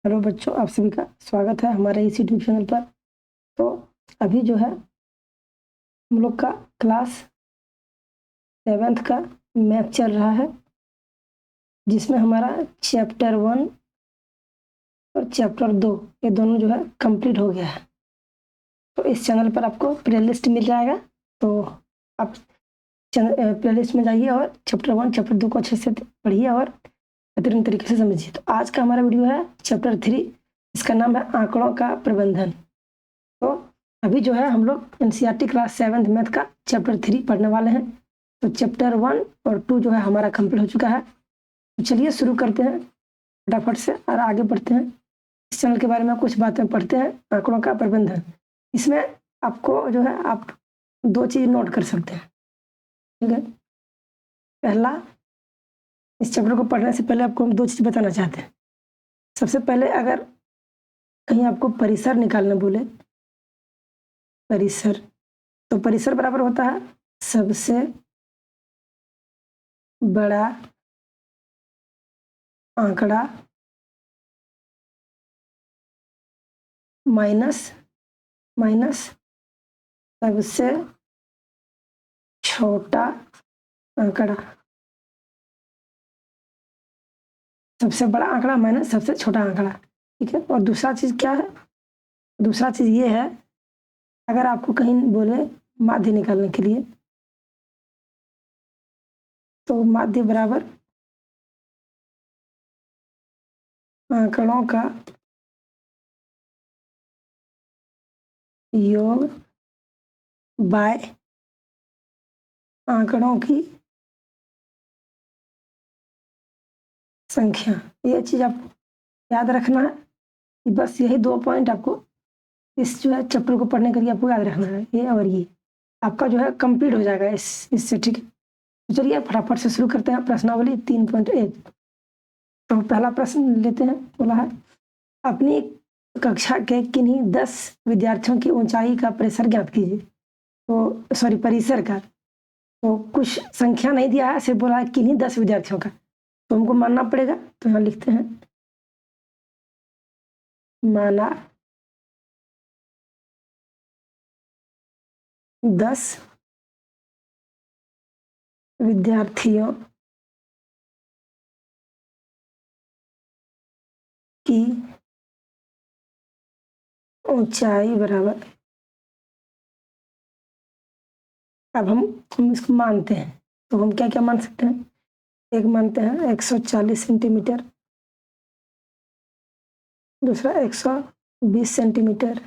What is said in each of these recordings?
Hello बच्चों, आप सभी का स्वागत है हमारे इस यूट्यूब चैनल पर। तो अभी जो है हम लोग का क्लास 7th का मैथ चल रहा है, जिसमें हमारा चैप्टर 1 और चैप्टर 2 ये दोनों जो है कंप्लीट हो गया है। तो इस चैनल पर आपको प्लेलिस्ट मिल जाएगा, तो आप प्लेलिस्ट में जाइए और चैप्टर 1 चैप्टर 2 को अच्छे से पढ़िए और बेहतरीन तरीके से समझिए। तो आज का हमारा वीडियो है चैप्टर 3, इसका नाम है आंकड़ों का प्रबंधन। तो अभी जो है हम लोग एनसीईआरटी क्लास 7th मैथ का चैप्टर 3 पढ़ने वाले हैं। तो चैप्टर 1 और 2 जो है हमारा कंप्लीट हो चुका है। तो चलिए शुरू करते हैं फटाफट से और आगे बढ़ते हैं। इस चैनल के बारे में कुछ बातें पढ़ते हैं। आंकड़ों का प्रबंधन, इसमें आपको जो है आप 2 चीज़ नोट कर सकते हैं। ठीक है, पहला, इस चैप्टर को पढ़ने से पहले आपको हम 2 चीज़ बताना चाहते हैं। सबसे पहले, अगर कहीं आपको परिसर निकालना बोले, परिसर, तो परिसर बराबर होता है सबसे बड़ा आंकड़ा माइनस सबसे छोटा आंकड़ा। सबसे बड़ा आंकड़ा माइनस सबसे छोटा आंकड़ा। ठीक है, और दूसरा चीज़ क्या है? दूसरा चीज़ ये है, अगर आपको कहीं बोले माध्य निकालने के लिए, तो माध्य बराबर आंकड़ों का योग बाय आंकड़ों की संख्या। ये चीज़ आपको याद रखना है कि बस यही 2 पॉइंट आपको इस जो है चैप्टर को पढ़ने के लिए आपको याद रखना है। ये और ये आपका जो है कंप्लीट हो जाएगा इससे। ठीक है, तो चलिए फटाफट से शुरू करते हैं प्रश्नावली 3.1। तो पहला प्रश्न लेते हैं। बोला है, अपनी कक्षा के किन्हीं 10 विद्यार्थियों की ऊंचाई का परिसर ज्ञात कीजिए। तो सॉरी, परिसर का, तो कुछ संख्या नहीं दिया है, सिर्फ बोला है किन्हीं 10 विद्यार्थियों का, तो हमको मानना पड़ेगा। तो यहाँ लिखते हैं, माना 10 विद्यार्थियों की ऊंचाई बराबर। अब हम इसको मानते हैं, तो हम क्या क्या मान सकते हैं? एक मानते हैं 140 सेंटीमीटर, दूसरा 120 सेंटीमीटर,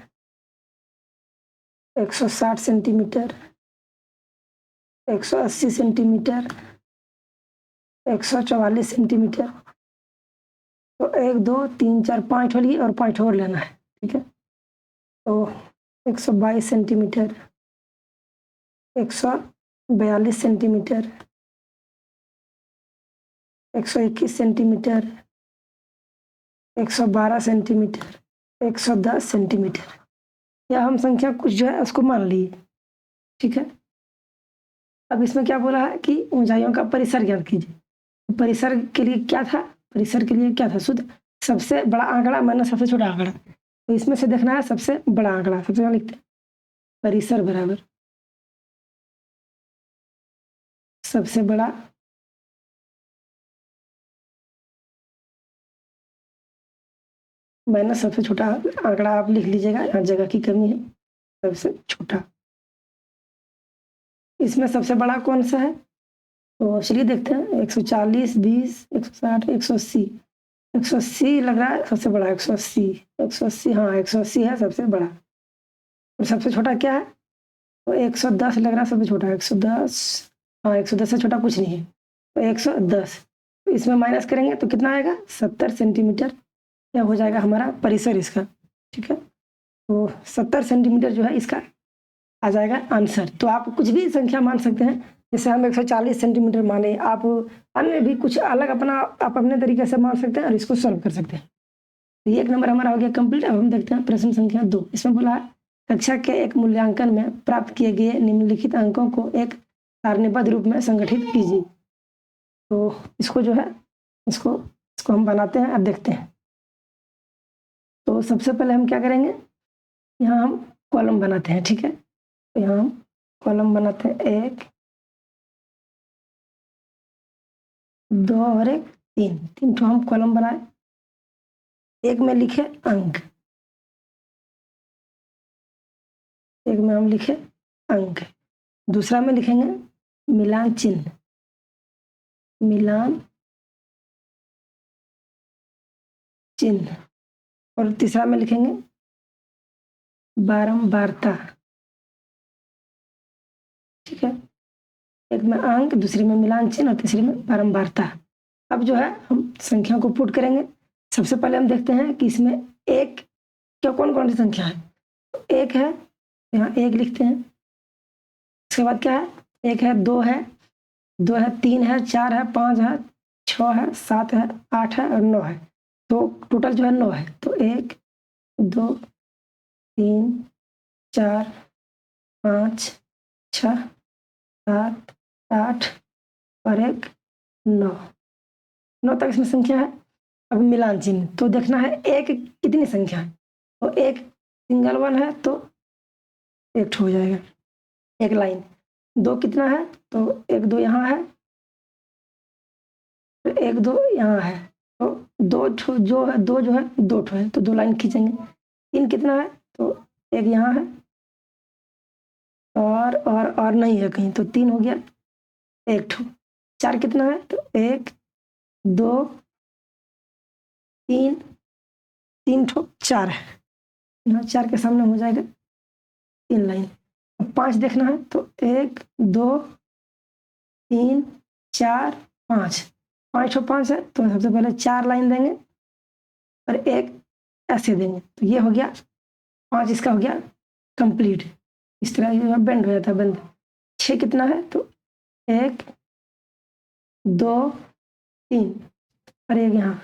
160 सेंटीमीटर, 180 सेंटीमीटर, 144 सेंटीमीटर। तो 1 2 3 4 5 हो लिए और 5 और लेना है। ठीक है, तो 122 centimetre, 142 centimetre, 121 centimetre, 112 centimetre, 110 centimetre. या हम संख्या कुछ जो है उसको मान लिए। ठीक है, अब इसमें क्या बोला है कि ऊंचाइयों का परिसर ज्ञात कीजिए। परिसर के लिए क्या था? परिसर के लिए क्या था? शुद्ध सबसे बड़ा आंकड़ा माइनस सबसे छोटा आंकड़ा। तो इसमें से देखना है सबसे बड़ा आंकड़ा। सबसे पहले लिखते हैं परिसर बराबर सबसे बड़ा माइनस सबसे छोटा आंकड़ा। आप लिख लीजिएगा, यहाँ जगह की कमी है। सबसे छोटा, इसमें सबसे बड़ा कौन सा है? तो चलिए देखते हैं। 140, 20, 160, 180। 180 लग रहा है सबसे बड़ा। 180, 180, हाँ 180 है सबसे बड़ा। और सबसे छोटा क्या है? तो 110 लग रहा है सबसे छोटा। 110, हाँ 110 से छोटा कुछ नहीं है, तो 110। तो इसमें माइनस करेंगे तो कितना आएगा? 70 सेंटीमीटर। यह हो जाएगा हमारा परिसर इसका। ठीक है, तो 70 सेंटीमीटर जो है इसका आ जाएगा आंसर। तो आप कुछ भी संख्या मान सकते हैं, जैसे हम 140 सेंटीमीटर माने, आप अन्य भी कुछ अलग अपना आप अपने तरीके से मान सकते हैं और इसको सॉल्व कर सकते हैं। तो ये 1 नंबर हमारा हो गया कंप्लीट। अब हम देखते हैं प्रश्न संख्या 2। इसमें बोला है, कक्षा के एक मूल्यांकन में प्राप्त किए गए निम्नलिखित अंकों को एक सारणीबद्ध रूप में संगठित कीजिए। तो इसको जो है इसको हम बनाते हैं। अब देखते हैं। तो सबसे पहले हम क्या करेंगे, यहाँ हम कॉलम बनाते हैं, ठीक है। तो यहाँ हम कॉलम बनाते हैं 1, 2 और 1, 3, 3 ठो हम कॉलम बनाए। एक में लिखे अंक, एक में हम लिखे अंक, दूसरा में लिखेंगे मिलान चिन्ह, मिलान चिन्ह, और तीसरा में लिखेंगे बारंबारता, ठीक है। एक में अंक, दूसरे में मिलान चिन्ह और तीसरे में बारंबारता। अब जो है हम संख्या को पुट करेंगे। सबसे पहले हम देखते हैं कि इसमें एक क्या कौन कौन सी संख्या है। तो एक है, यहाँ एक लिखते हैं। उसके बाद क्या है, एक है, दो है, 3 है, 4 है, 5 है, 6 है, 7 है, 8 है और 9 है। तो टोटल जो है 9 है। तो 1, 2, 3, 4, 5, 6, 7, 8 और 1, 9, 9 तक इसमें संख्या है। अब मिलान चिन्ह तो देखना है एक कितनी संख्या है। तो एक सिंगल वन है तो एक हो जाएगा, एक लाइन। 2 कितना है, तो 1, 2 यहाँ है, तो 1, 2 यहाँ है, तो 2 जो है, 2 जो है 2 ठो है तो 2 लाइन खींचेंगे। 3 कितना है, तो 1 यहाँ है और नहीं है कहीं, तो 3 हो गया, 1 ठो। 4 कितना है, तो 1, 2, 3, 3 ठो 4 है, यहाँ 4 के सामने हो जाएगा 3 लाइन। अब 5 देखना है, तो 1, 2, 3, 4, 5, 5 ठो 5 है, तो सबसे पहले 4 लाइन देंगे और एक ऐसे देंगे, तो ये हो गया 5, इसका हो गया कंप्लीट। इस तरह ये बेंड हो जाता है, बंद। 6 कितना है, तो 1, 2, 3 और एक यहाँ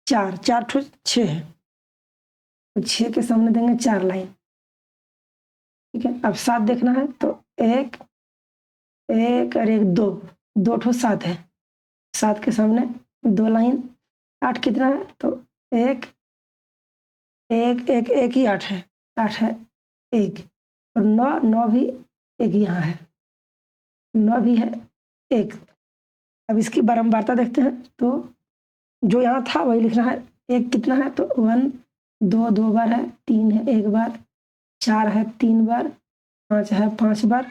4, 4 ठो 6 है, तो 6 के सामने देंगे 4 लाइन, ठीक है। अब 7 देखना है, तो 1, 1 और 1, 2, 2 ठो 7 है, 7 के सामने 2 लाइन। 8 कितना है, तो 1, 1, 1, 1 ही 8 है, 8 है 1, और 9, 9 भी 1 यहाँ है, 9 भी है 1। अब इसकी बारंबारता देखते हैं, तो जो यहाँ था वही लिखना है। 1 कितना है, तो 1, 2 2 बार है, 3 है 1 बार, 4 है 3 बार, 5 है 5 बार,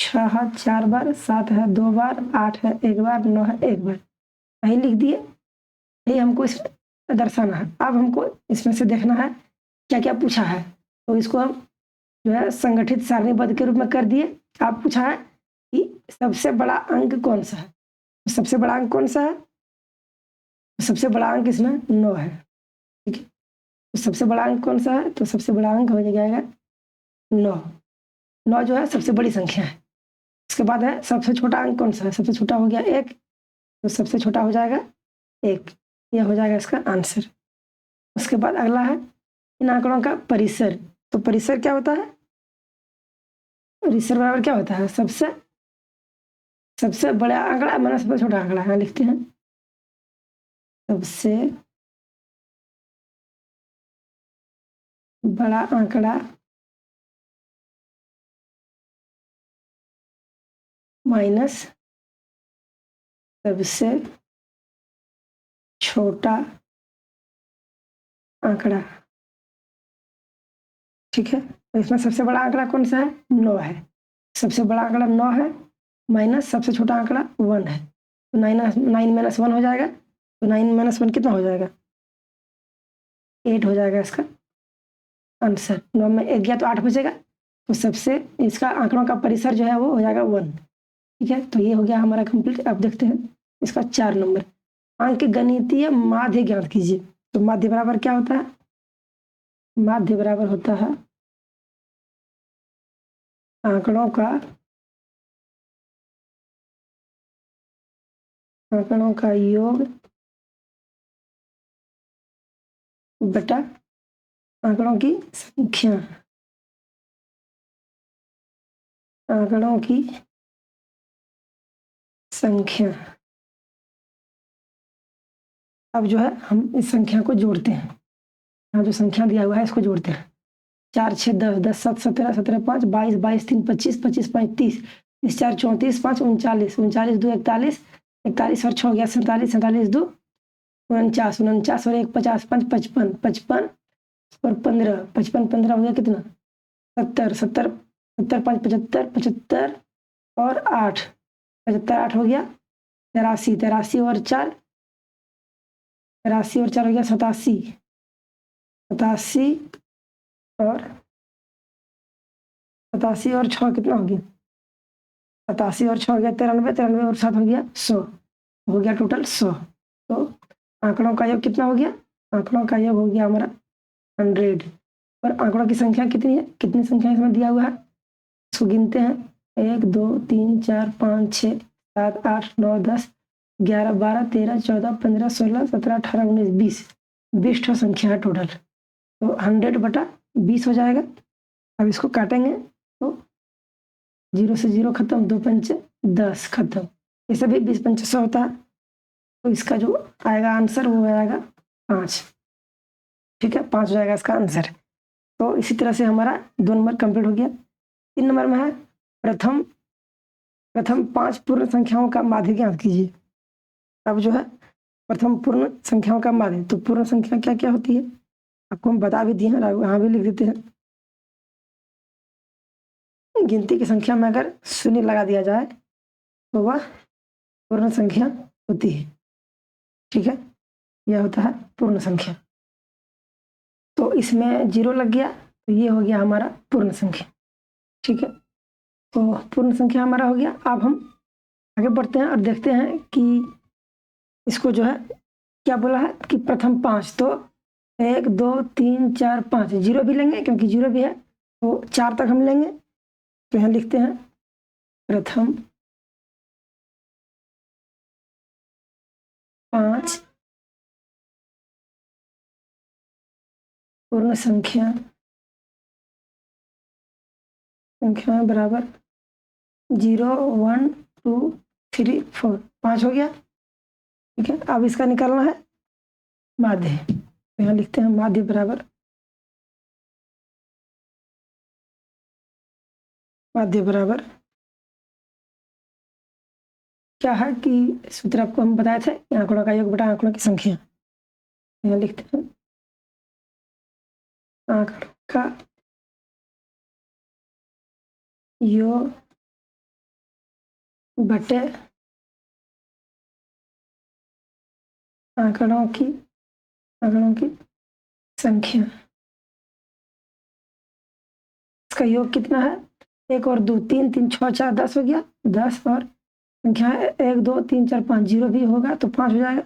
6 है 4 बार, 7 है 2 बार, 8 है 1 बार, 9 है 1 बार। यही लिख दिए, यही हमको इसमें दर्शाना है। अब हमको इसमें से देखना है क्या क्या पूछा है, तो इसको हम जो है संगठित सारणीबद्ध के रूप में कर दिए। आप पूछा है कि सबसे बड़ा अंक कौन सा है, सबसे बड़ा अंक कौन सा है, सबसे बड़ा अंक इसमें 9 है, ठीक है। तो सबसे बड़ा अंक कौन सा है, तो सबसे बड़ा अंक हो जाएगा 9। 9 जो है सबसे बड़ी संख्या है। इसके बाद है सबसे छोटा अंक कौन सा है, सबसे छोटा हो गया 1, तो सबसे छोटा हो जाएगा 1, यह हो जाएगा इसका आंसर। उसके बाद अगला है इन आंकड़ों का परिसर। तो परिसर क्या होता है, परिसर बराबर क्या होता है, सबसे बड़ा आंकड़ा माइनस सबसे छोटा आंकड़ा। यहाँ लिखते हैं सबसे बड़ा आंकड़ा माइनस सबसे छोटा आंकड़ा, ठीक है। तो इसमें सबसे बड़ा आंकड़ा कौन सा है, 9 है। सबसे बड़ा आंकड़ा 9 है माइनस सबसे छोटा आंकड़ा 1 है, तो 9 माइनस 1 हो जाएगा, तो 9 माइनस 1 कितना हो जाएगा, 8 हो जाएगा इसका आंसर। 9 में 1 गया तो 8 बचेगा, तो सबसे इसका आंकड़ों का परिसर जो है वो हो जाएगा 1, ठीक है। तो ये हो गया हमारा कंप्लीट। अब देखते हैं इसका 4 नंबर, अंक गणितीय माध्य ज्ञात कीजिए। तो माध्य बराबर क्या होता है, माध्य बराबर होता है आंकड़ों का योग बटा आंकड़ों की संख्या, आंकड़ों की संख्या। अब जो है हम इस संख्या को जोड़ते हैं, यहाँ जो संख्या दिया हुआ है इसको जोड़ते हैं। 4 6 10 10 7 17 17 5 22 22 3 25 25 5 30 30 4 34 5 39 39 2 41 41 और 6 हो गया 47 47 2 49 49 और 1 50 5 55 55 और 15 55 15 हो गया कितना 70 70 70 5 75 75 और 8 75 8 हो गया 83 83 और 4 83 और 4 हो गया 87 87 और 87 और 6 कितना हो गया 87 और 6 हो गया 93 93 और 7 हो गया 100 हो गया टोटल 100। तो आंकड़ों का योग कितना हो गया आंकड़ों का योग हो गया हमारा 100। और आंकड़ों की संख्या कितनी है कितनी संख्या इसमें दिया हुआ है इसको गिनते हैं 1 2 3 4 5 6 7 8 9 10 11 12 13 14 15 16 17 18 19 20 20 ठो संख्या है टोटल। तो 100/20 हो जाएगा। अब इसको काटेंगे तो 0 से 0 खत्म 2 पंचे 10 खत्म। ये सभी 20 पंचे 100 होता है। तो इसका जो आएगा आंसर वो आएगा 5। ठीक है 5 हो जाएगा इसका आंसर। तो इसी तरह से हमारा 2 नंबर कंप्लीट हो गया। 3 नंबर में है प्रथम 5 पूर्ण संख्याओं का माध्य ज्ञात कीजिए। अब जो है प्रथम पूर्ण संख्याओं का माध्य, तो पूर्ण संख्या क्या क्या होती है आपको हम बता भी दिए हैं, यहाँ भी लिख देते हैं। गिनती की संख्या में अगर 0 लगा दिया जाए तो वह पूर्ण संख्या होती है। ठीक है यह होता है पूर्ण संख्या। तो इसमें 0 लग गया तो ये हो गया हमारा पूर्ण संख्या। ठीक है तो पूर्ण संख्या हमारा हो गया। अब हम आगे बढ़ते हैं और देखते हैं कि इसको जो है क्या बोला है कि प्रथम 5, तो 1 2 3 4 5 0 भी लेंगे क्योंकि 0 भी है तो 4 तक हम लेंगे। तो यहाँ लिखते हैं प्रथम 5 पूर्ण संख्या बराबर 0 1 2 3 4 5 हो गया। ठीक है अब इसका निकालना है माध्य। तो यहाँ लिखते हैं माध्य बराबर क्या है कि सूत्र आपको हम बताए थे आंकड़ों का योग बटा आंकड़ों की संख्या। यहाँ लिखते हैं आंकड़ों का योग बटे आंकड़ों की संख्या। इसका योग कितना है 1 और 2 3 3 6 4 10 हो गया 10 और संख्या 1 2 3 4 5 0 भी होगा तो 5 हो जाएगा।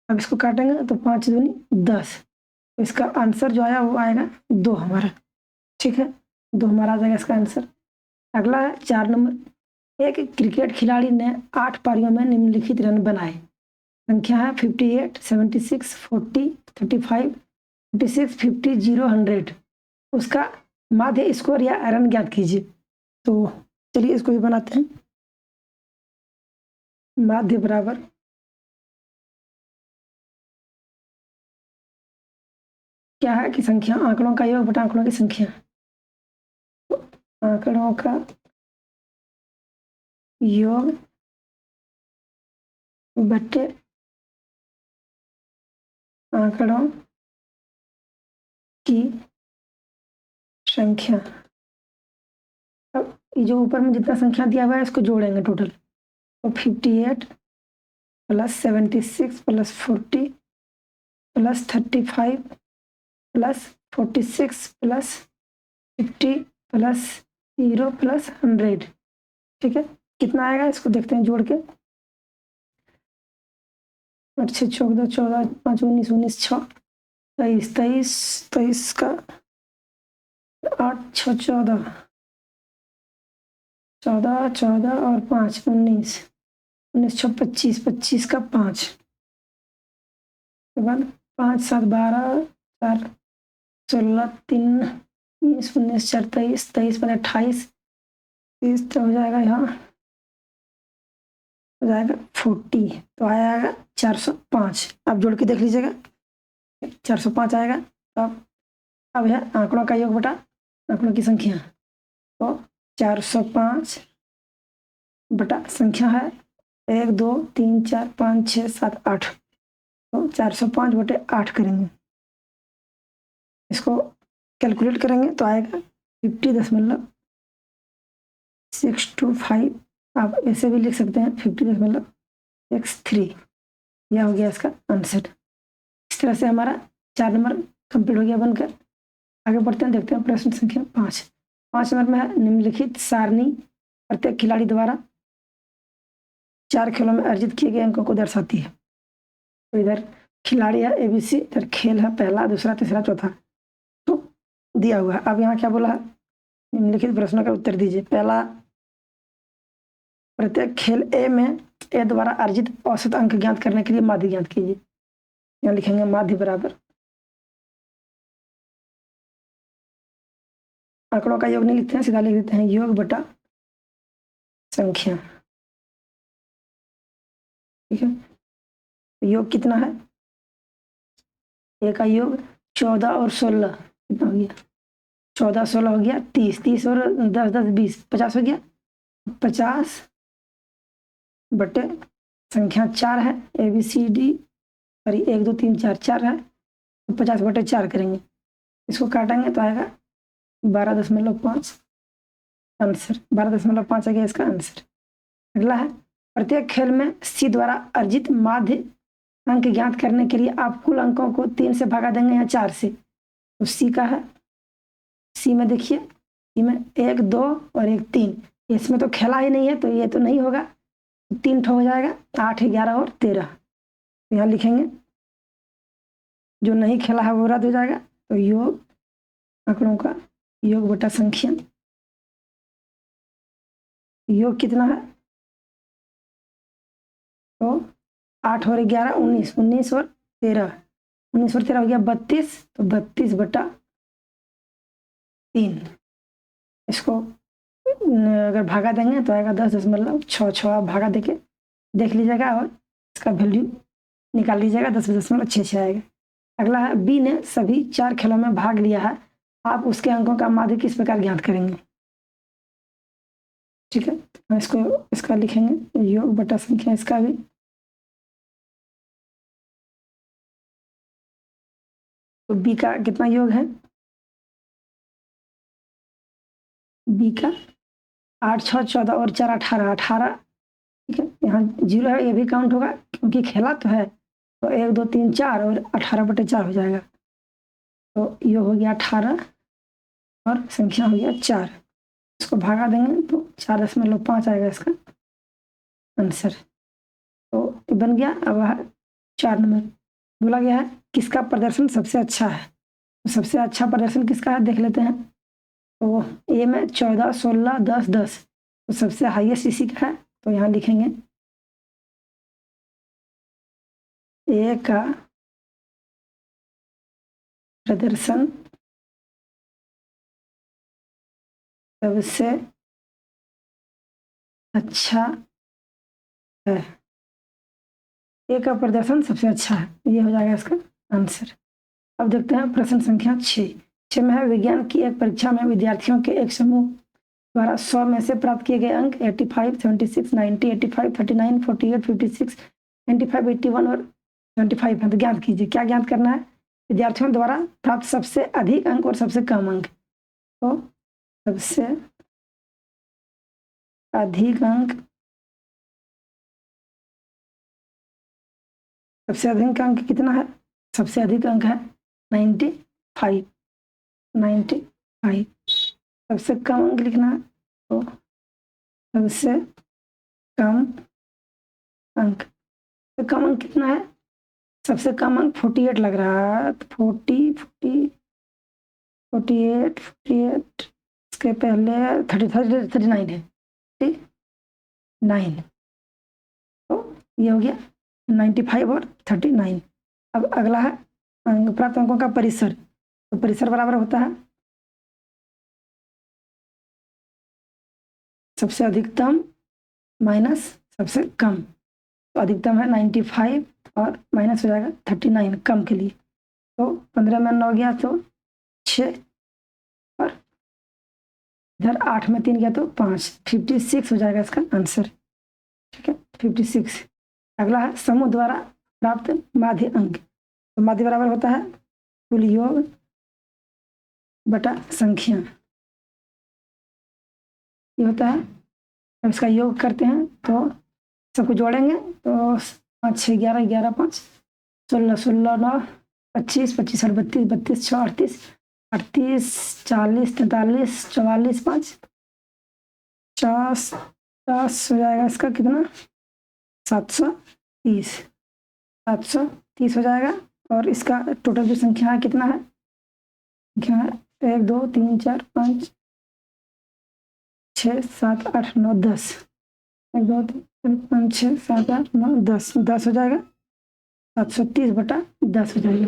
अब इसको काटेंगे तो 5 दूनी 10। तो इसका आंसर जो आया वो आएगा 2 हमारा। ठीक है 2 हमारा आ जाएगा इसका आंसर। अगला है 4 नंबर। एक क्रिकेट खिलाड़ी ने 8 पारियों में निम्नलिखित रन बनाए। संख्या है 58 76 40 35 46 50 0 100। उसका माध्य स्कोर या रन ज्ञात कीजिए। तो चलिए इसको भी बनाते हैं। माध्य बराबर क्या है कि संख्या आंकड़ों का योग बटा आंकड़ों की संख्या। तो आंकड़ों का योग बटे आंकड़ों की संख्या। अब ये जो ऊपर में जितना संख्या दिया हुआ है इसको जोड़ेंगे टोटल। तो 58 + 76 + 40 + 35 + 46 + 50 + 0 + 100। ठीक है कितना आएगा इसको देखते हैं जोड़ के। 8 6 14 14 5 19 19 6 23 23 23 का 8 6 14 14 14 और 5 19 19 6 25 25 का 5 के बाद 5 7 12 4 16 3 19 19 4 23 23 + 28 30 तो हो जाएगा यहाँ हो जाएगा 40। तो आएगा 405। आप जोड़ के देख लीजिएगा 405 आएगा। अब है आंकड़ों का योग बटा आंकड़ों की संख्या। तो 405 बटा संख्या है 1 2 3 4 5 6 7 8। तो 405 बटे 8 करेंगे, इसको कैलकुलेट करेंगे तो आएगा 50.625। आप ऐसे भी लिख सकते हैं 50.63। यह हो गया इसका आंसर। इस तरह से हमारा 4 नंबर कंप्लीट हो गया बनकर। आगे बढ़ते हैं, देखते हैं प्रश्न संख्या 5। 5 नंबर में है निम्नलिखित सारणी प्रत्येक खिलाड़ी द्वारा 4 खेलों में अर्जित किए गए अंकों को दर्शाती है। तो इधर खिलाड़ी है ABC, इधर खेल है पहला दूसरा तीसरा चौथा, तो दिया हुआ है। अब यहाँ क्या बोला है, निम्नलिखित प्रश्नों का उत्तर दीजिए। पहला, प्रत्येक खेल ए में ए द्वारा अर्जित औसत अंक ज्ञात करने के लिए माध्य ज्ञात कीजिए। यहाँ लिखेंगे माध्य बराबर आंकड़ों का योग नहीं लिखते हैं, सीधा लिख देते हैं योग बटा संख्या। ठीक है, योग कितना है, ए का योग 14 और 16 कितना हो गया, 14 16 हो गया 30, 30 और 10 10 20 50 हो गया। 50 बटे संख्या 4 है ABCD, सॉरी 1 2 3 4 4 है, तो 50 बटे 4 करेंगे, इसको काटेंगे तो आएगा 12.5 आंसर। 12.5 आ गया इसका आंसर। अगला है प्रत्येक खेल में C द्वारा अर्जित माध्य अंक ज्ञात करने के लिए आप कुल अंकों को 3 से भागा देंगे या 4 से। तो C का है, C में देखिए, C में 1 2 और 1 3, इसमें तो खेला ही नहीं है तो ये तो नहीं होगा, 3 ठो हो जाएगा, 8 11 और 13। तो यहाँ लिखेंगे जो नहीं खेला है वो रद्द हो जाएगा, तो योग आंकड़ों का योग बटा संख्या। योग कितना है, तो 8 और 11 19, 19 और 13, 19 और 13 हो गया 32, तो 32 बटा 3। इसको अगर भागा देंगे तो आएगा 10.6 आप भागा देके देख लीजिएगा और इसका वैल्यू निकाल लीजिएगा, 10.66 आएगा। अगला है बी ने सभी 4 खेलों में भाग लिया है, आप उसके अंकों का माध्य किस प्रकार ज्ञात करेंगे। ठीक है, तो इसको इसका लिखेंगे योग बटा संख्या, इसका भी तो बी का कितना योग है, बी का 8 6 14 और 4 18 18। ठीक है, यहाँ 0 है, ये भी काउंट होगा क्योंकि खेला तो है, तो 1 2 3 4 और 18 बटे 4 हो जाएगा, तो ये हो गया 18 और संख्या हो गया 4। इसको भागा देंगे तो 4.5 आएगा इसका आंसर। तो ये बन गया। अब 4 नंबर बोला गया है किसका प्रदर्शन सबसे अच्छा है। तो सबसे अच्छा प्रदर्शन किसका है देख लेते हैं। तो ए में 14 16 10 10, तो सबसे हाईएस्ट इसी का है, तो यहाँ लिखेंगे ए का प्रदर्शन सबसे अच्छा है, ए का प्रदर्शन सबसे अच्छा है, ये हो जाएगा इसका आंसर। अब देखते हैं प्रश्न संख्या 6 में है विज्ञान की एक परीक्षा में विद्यार्थियों के एक समूह द्वारा 100 में से प्राप्त किए गए अंक 85 76 90 85 39 48 56 95 81 और 75 है। तो ज्ञात कीजिए, क्या ज्ञात करना है, विद्यार्थियों द्वारा प्राप्त सबसे अधिक अंक और सबसे कम अंक। तो सबसे अधिक अंक, सबसे अधिक अंक कितना है, सबसे अधिक अंक है 95 95। सबसे कम अंक लिखना है, तो सबसे कम अंक, तो कम अंक कितना है, सबसे कम अंक 48 लग रहा है, 40 40 48 48, इसके पहले 39 है, 39। तो ये हो गया 95 और 39। अब अगला है प्राप्त अंकों का परिसर। तो परिसर बराबर होता है सबसे अधिकतम माइनस सबसे कम। तो अधिकतम है 95 और माइनस हो जाएगा 39 कम के लिए, तो 15 में 9 गया तो 6, और इधर 8 में 3 गया तो 5, 56 हो जाएगा इसका आंसर। ठीक है, 56। अगला है समूह द्वारा प्राप्त माध्य अंक। तो माध्य बराबर होता है कुल योग बटा संख्या, ये होता है। अब इसका योग करते हैं तो सबको जोड़ेंगे तो 5 6 11 11 5 16 16 9 25 25 और 32 32 6 38 38 40 43 44 5 50 50 हो जाएगा इसका कितना 730 730 हो जाएगा। और इसका टोटल जो संख्या है कितना है, संख्या है 1 2 3 4 5 6 7 8 9 10, 1 2 3 4 5 6 7 8 9 10 10 हो जाएगा, 730 बटा 10 हो जाएगा।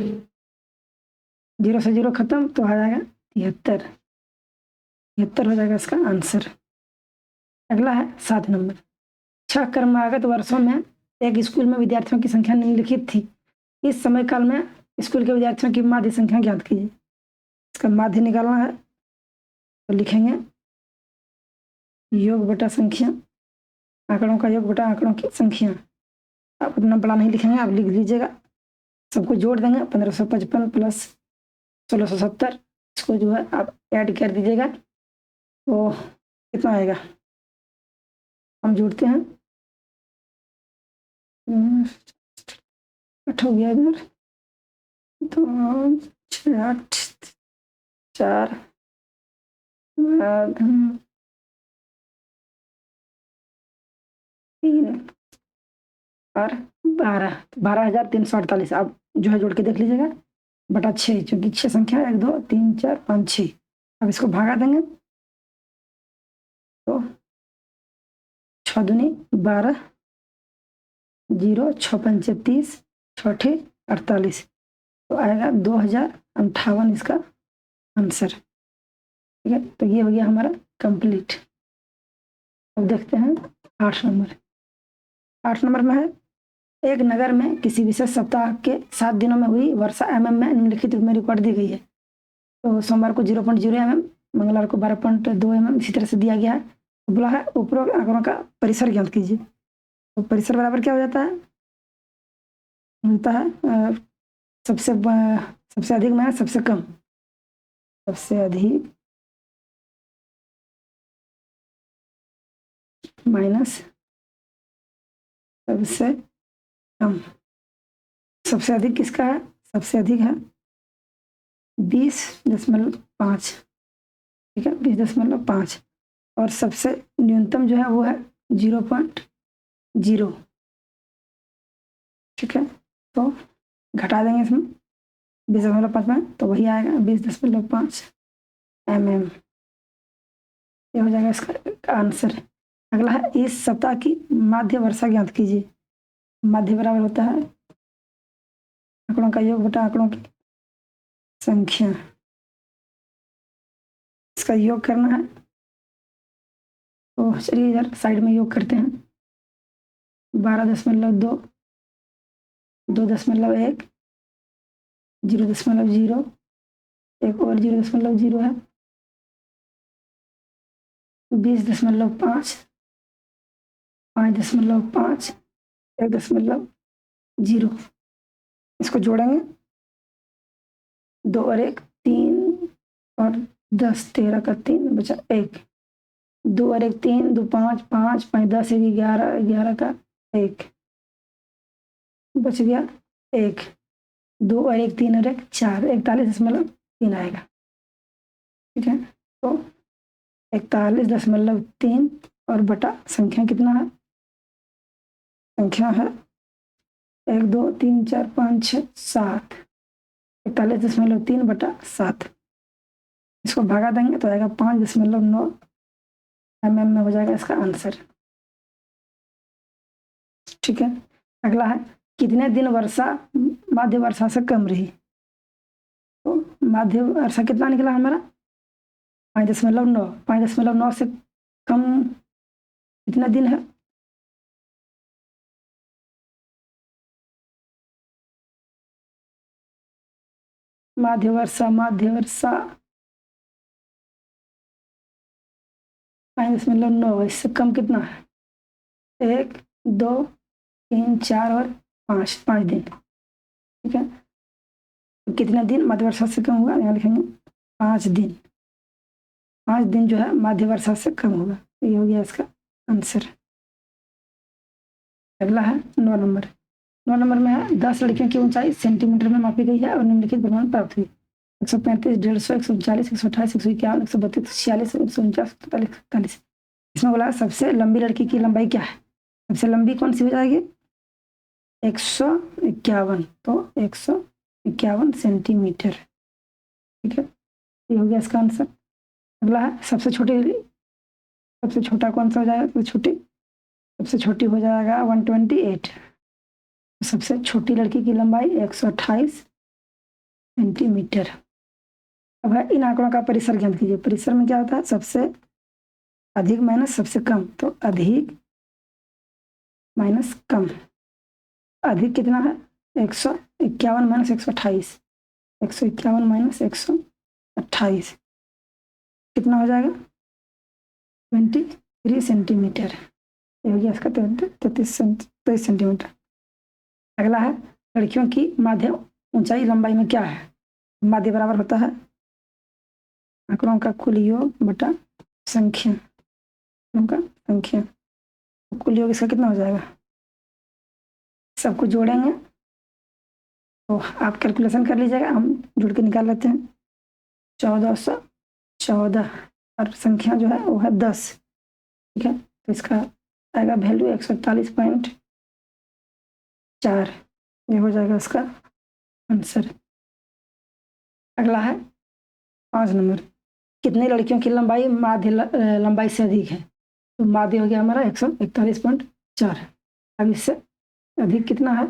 0 से 0 खत्म तो आ जाएगा 73, 73 हो जाएगा इसका आंसर। अगला है 7 नंबर। 6 क्रमागत वर्षों में एक स्कूल में विद्यार्थियों की संख्या निम्नलिखित थी। इस समय काल में स्कूल के विद्यार्थियों की माध्य संख्या ज्ञात कीजिए। इसका माध्य निकालना है तो लिखेंगे योग बटा संख्या, आंकड़ों का योग बटा आंकड़ों की संख्या। आप अपना बड़ा नहीं लिखेंगे, आप लिख लीजिएगा। सबको जोड़ देंगे 1555 प्लस 1670, इसको जो है आप ऐड कर दीजिएगा तो कितना आएगा, हम जोड़ते हैं। 8 हो गया इधर, 2 6 8 4 3 और 12, 12,348। आप जो है जोड़ के देख लीजिएगा बटा 6, क्योंकि 6 संख्या 1 2 3 4 5 6। अब इसको भागा देंगे तो 6 दूनी 12, 0 6 पंचे 30, 6 48, तो आएगा 2058 इसका आंसर। ठीक है, तो ये हो गया हमारा कंप्लीट। अब देखते हैं 8 नंबर। 8 नंबर में है एक नगर में किसी विशेष सप्ताह के 7 दिनों में हुई वर्षा mm में निम्नलिखित रूप में रिकॉर्ड दी गई है। तो सोमवार को 0.0 mm, मंगलवार को 12.2 mm, इसी तरह से दिया गया है। तो बोला है उपरोक्त आंकड़ों का परिसर ज्ञात कीजिए। तो परिसर बराबर क्या हो जाता है, होता है सबसे अधिक में सबसे कम, सबसे अधिक माइनस सबसे कम। सबसे अधिक किसका है, सबसे अधिक है 20.5, ठीक है 20.5, और सबसे न्यूनतम जो है वो है 0.0। ठीक है, तो घटा देंगे इसमें 20.5 में, तो वही आएगा 20.5 mm। ये हो जाएगा इसका आंसर। अगला है इस सप्ताह की माध्य वर्षा ज्ञात कीजिए। माध्य बराबर होता है आंकड़ों का योग बटा आंकड़ों की संख्या। इसका योग करना है तो चलिए इधर साइड में योग करते हैं। 12.2, 2.1, 0.0, एक और 0.0 है, 20.5, 5.5, 1.0। इसको जोड़ेंगे 2 और 1 3, और 10 13 का 3 बचा 1, 2 और 1 3, 2 5 5 5 10 1 11 11 का 1 बच गया 1, 2 और 1 3 और 1 4, 41.3 आएगा। ठीक है, तो 41.3 और बटा संख्या कितना है, संख्या है 1 2 3 4 5 6 7, 41.3 बटा 7। इसको भागा देंगे तो आएगा 5.9 mm में हो जाएगा इसका आंसर। ठीक है, अगला है कितने दिन वर्षा माध्य वर्षा से कम रही। तो माध्य वर्षा कितना निकला हमारा 5.9, 5.9 से कम कितना दिन है, माध्यवर्षा -9, इससे कम कितना है? 1, 2, 3, 4 और 5 दिन। ठीक है, तो कितने दिन माध्यवर्षा से कम होगा? यहाँ लिखेंगे 5 दिन। 5 दिन जो है माध्यवर्षा से कम होगा। तो ये हो गया इसका आंसर। अगला है 9 नंबर। 9 नंबर में है 10 लड़कियों की ऊंचाई सेंटीमीटर में मापी गई है और निम्नलिखित प्रमाण प्राप्त हुई। 135, 150, 139, 128, 151, 132, 146, 149, 147, 147। इसमें बोला सबसे लंबी लड़की की लंबाई क्या है? सबसे लंबी कौन सी हो जाएगी? 151। तो 151 सेंटीमीटर। ठीक है, ये हो गया इसका आंसर। अगला है सबसे छोटा कौन सा हो जाएगा? सबसे छोटी हो जाएगा 128। सबसे छोटी लड़की की लंबाई 128 सेंटीमीटर। अब है इन आंकड़ों का परिसर ज्ञात कीजिए। परिसर में क्या होता है? सबसे अधिक माइनस सबसे कम। तो अधिक माइनस कम। अधिक कितना है? 151 माइनस 128। 151 माइनस 128 कितना हो जाएगा? 23 सेंटीमीटर। ये हो गया इसका 33 सेंटीमीटर। अगला है लड़कियों की माध्य ऊंचाई लंबाई में क्या है? माध्य बराबर होता है आंकड़ों का कुल योग बटा संख्या। कुल योग इसका कितना हो जाएगा? सबको जोड़ेंगे तो आप कैलकुलेशन कर लीजिएगा, हम जुड़ के निकाल लेते हैं। 1414 और संख्या जो है वो है 10। ठीक है, तो इसका आएगा वैल्यू 141.4। ये हो जाएगा इसका आंसर। अगला है 5 नंबर। कितनी लड़कियों की लंबाई माध्य लंबाई से अधिक है? तो माध्य हो गया हमारा 141.4। अब इससे अधिक कितना है?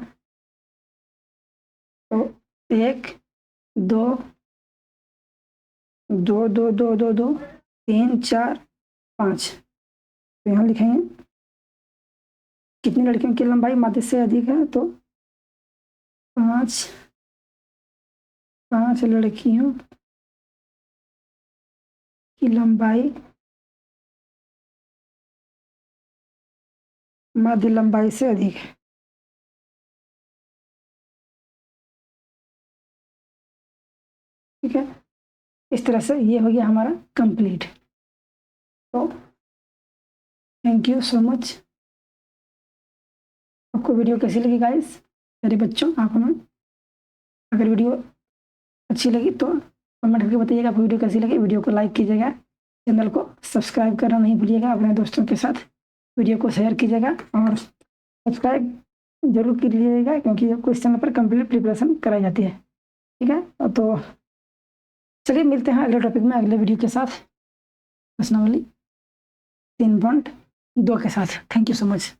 तो 1, 2, 2, 2, 2, 2, 2, 3, 4, 5। तो यहाँ लिखेंगे कितनी लड़कियों की लंबाई माध्य से अधिक है? तो 5 लड़कियों की लंबाई माध्य लंबाई से अधिक है। ठीक है, इस तरह से ये हो गया हमारा कंप्लीट। तो थैंक यू सो मच। आपको वीडियो कैसी लगी गाइस? मेरे बच्चों, आप हमें अगर वीडियो अच्छी लगी तो कमेंट करके बताइएगा आपको वीडियो कैसी लगी। वीडियो को लाइक कीजिएगा, चैनल को सब्सक्राइब करना नहीं भूलिएगा। अपने दोस्तों के साथ वीडियो को शेयर कीजिएगा और सब्सक्राइब जरूर कीजिएगा, क्योंकि इस चैनल पर कंप्लीट प्रिपरेशन कराई जाती है। ठीक है, तो चलिए मिलते हैं अगले टॉपिक में अगले वीडियो के साथ, प्रश्नावली 3.2 के साथ। Thank you so much.